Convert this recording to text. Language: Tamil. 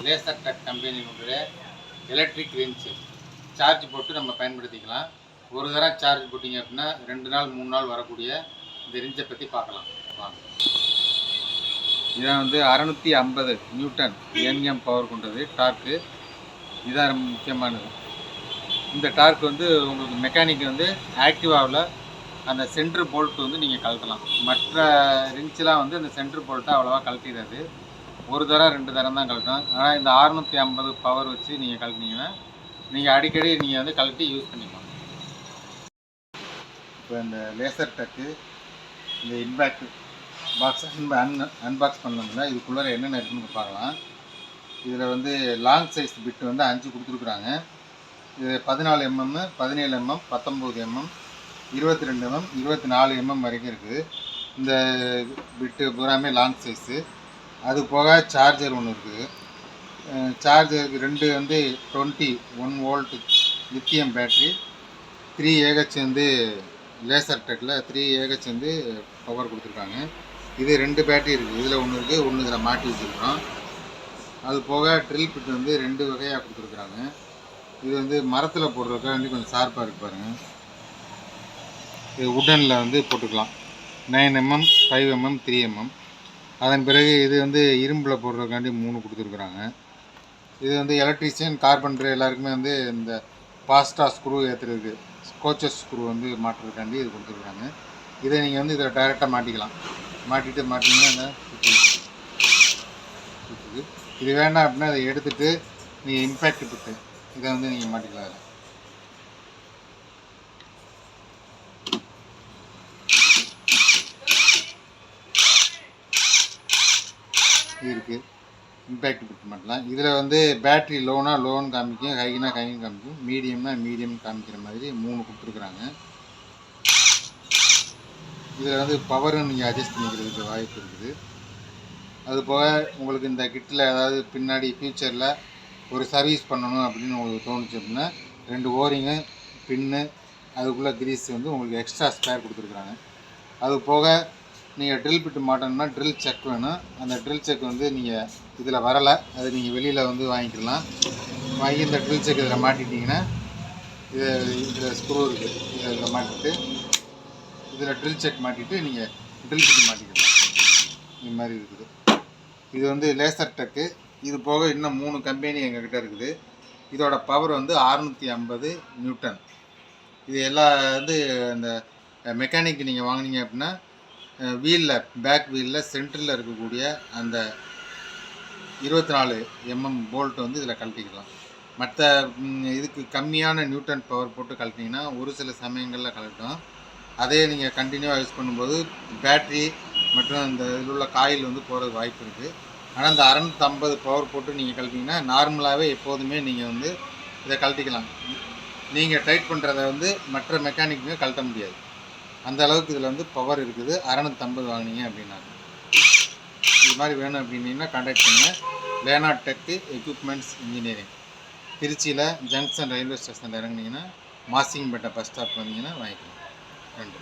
லேசர் டெக் கம்பெனியினுடைய எலக்ட்ரிக் ரின்ச்சு சார்ஜ் போட்டு நம்ம பயன்படுத்திக்கலாம். ஒரு தடவை சார்ஜ் போட்டிங்க அப்படின்னா 2 நாள் 3 நாள் வரக்கூடிய இந்த ரின்ச்சை பற்றி பார்க்கலாம் வாங்க. இதான் வந்து 650 நியூட்டன் என்எம் பவர் கொண்டது டார்க்கு. இதுதான் ரொம்ப முக்கியமானது. இந்த டார்க் வந்து உங்களுக்கு மெக்கானிக் வந்து ஆக்டிவாவில் அந்த சென்ட்ரு போல்ட் வந்து நீங்கள் கழட்டலாம். மற்ற ரின்ச்செலாம் வந்து அந்த சென்ட்ரு போல்ட்டை அவ்வளோவா கழட்டிடாது. ஒரு தரம் 2 தரம் தான் கழட்டும். ஆனால் இந்த 650 பவர் வச்சு நீங்கள் கழட்டினீங்கன்னா நீங்கள் அடிக்கடி நீங்கள் வந்து கழட்டி யூஸ் பண்ணிக்கலாம். இப்போ இந்த லேசர் டக்கு இந்த இன்பேக்ட் பாக்ஸ் அன்பாக்ஸ் பண்ணோம்னா இதுக்குள்ளே என்னென்ன இருக்குன்னு பார்க்கலாம். இதில் வந்து லாங் சைஸ் பிட்டு வந்து 5 கொடுத்துருக்குறாங்க. இது 14 mm, 17 mm, 19 mm, 22 mm, 24 mm வரைக்கும் இருக்குது. இந்த பிட்டு பூராமே லாங் சைஸு. அது போக சார்ஜர் ஒன்று இருக்குது. சார்ஜருக்கு 2 வந்து 21 வோல்ட் லித்தியம் பேட்ரி, 3 AH வந்து லேசர் டெக்கில் 3 AH வந்து பவர் கொடுத்துருக்காங்க. இது 2 பேட்டரி இருக்குது. இதில் ஒன்று இருக்குது, ஒன்று இதில் மாட்டி வச்சுருக்கோம். அது போக ட்ரில் பிட் வந்து 2 வகையாக கொடுத்துருக்குறாங்க. இது வந்து மரத்தில் போடுறதுக்காக வந்து கொஞ்சம் ஷார்ப்பாக இருக்கு பாருங்கள். இது உட்டனில் வந்து போட்டுக்கலாம். 9 mm, 5 mm, 3 mm. அதன் பிறகு இது வந்து இரும்பில் போடுறதுக்காண்டி 3 கொடுத்துருக்குறாங்க. இது வந்து எலக்ட்ரீஷியன் கார்பெண்டர் எல்லாருக்குமே வந்து இந்த பாஸ்டாக ஸ்க்ரூ ஏற்றுறதுக்கு ஸ்கோச்சஸ் ஸ்க்ரூ வந்து மாட்டுறதுக்காண்டி இது கொடுத்துருக்குறாங்க. இதை நீங்கள் வந்து இதில் டைரெக்டாக மாட்டிக்கலாம். மாட்டிங்கன்னா அந்த சுற்றுது. இது வேண்டாம் அப்படின்னா அதை எடுத்துகிட்டு நீங்கள் இம்பேக்ட் பிட்டு இதை வந்து நீங்கள் மாட்டிக்கலாம். அதில் இது இருக்குது, இம்பேக்ட் பிட் மாட்டலாம். இதில் வந்து பேட்ரி லோனா லோன்னு காமிக்கும், ஹைனா ஹைன்னு காமிக்கும், மீடியம்னா மீடியம் காமிக்கிற மாதிரி 3 கொடுத்துருக்குறாங்க. இதில் வந்து பவரும் நீங்கள் அட்ஜஸ்ட் பண்ணிக்கிறதுக்கு வாய்ப்பு இருக்குது. அதுபோக உங்களுக்கு இந்த கிட்டில் ஏதாவது பின்னாடி ஃப்யூச்சரில் ஒரு சர்வீஸ் பண்ணணும் அப்படின்னு உங்களுக்கு தோணுச்சு அப்படின்னா 2 ஓரிங்கு பின்னு அதுக்குள்ளே கிரீஸ் வந்து உங்களுக்கு எக்ஸ்ட்ரா ஸ்பேர் கொடுத்துருக்குறாங்க. அது போக நீங்கள் ட்ரில் பிட்டு மாட்டணும்னா ட்ரில் செக் வேணும். அந்த ட்ரில் செக் வந்து நீங்கள் இதில் வரலை, அது நீங்கள் வெளியில் வந்து வாங்கிக்கலாம். வாங்கி இந்த ட்ரில் செக் இதில் மாட்டிட்டிங்கன்னா இதில் ஸ்க்ரூ இருக்குது, இதில் மாட்டிட்டு இதில் ட்ரில் செக் மாட்டிட்டு நீங்கள் ட்ரில் பிட்டு மாட்டிக்கலாம். இது மாதிரி இருக்குது. இது வந்து லேசர் டெக்கு. இது போக இன்னும் 3 கம்பெனி எங்ககிட்ட இருக்குது. இதோட பவர் வந்து 650 நியூட்டன். இது எல்லா வந்து இந்த மெக்கானிக் நீங்கள் வாங்கினீங்க அப்படின்னா வீலில் பேக் வீலில் சென்டரில் இருக்கக்கூடிய அந்த 24 mm போல்ட் வந்து இதில் கழட்டிக்கலாம். மற்ற இதுக்கு கம்மியான நியூட்டன் பவர் போட்டு கழட்டிங்கன்னா ஒரு சில சமயங்களில் கழட்டும். அதே நீங்கள் கண்டினியூவாக யூஸ் பண்ணும்போது பேட்ரி மற்றும் இந்த இதில் உள்ள காயில் வந்து போகிறதுக்கு வாய்ப்பு இருக்குது. ஆனால் இந்த 650 பவர் போட்டு நீங்கள் கழட்டிங்கன்னா நார்மலாகவே எப்போதுமே நீங்கள் வந்து இதை கழட்டிக்கலாம். நீங்கள் டைட் பண்ணுறத வந்து மற்ற மெக்கானிக்குமே கழட்ட முடியாது. அந்த அளவுக்கு இதில் வந்து பவர் இருக்குது. 650 வாங்கினீங்க அப்படின்னா இது மாதிரி வேணும் அப்படின்னீங்கன்னா கான்டாக்ட் பண்ணுங்கள். லேனார்ட் டெக்கு எக்யூப்மெண்ட்ஸ் இன்ஜினியரிங், திருச்சியில் ஜங்ஷன் ரயில்வே ஸ்டேஷனில் இறங்குனீங்கன்னா மாசிங்பேட்டை பஸ் ஸ்டாப் வந்தீங்கன்னா வாங்கிக்கலாம். நன்றி.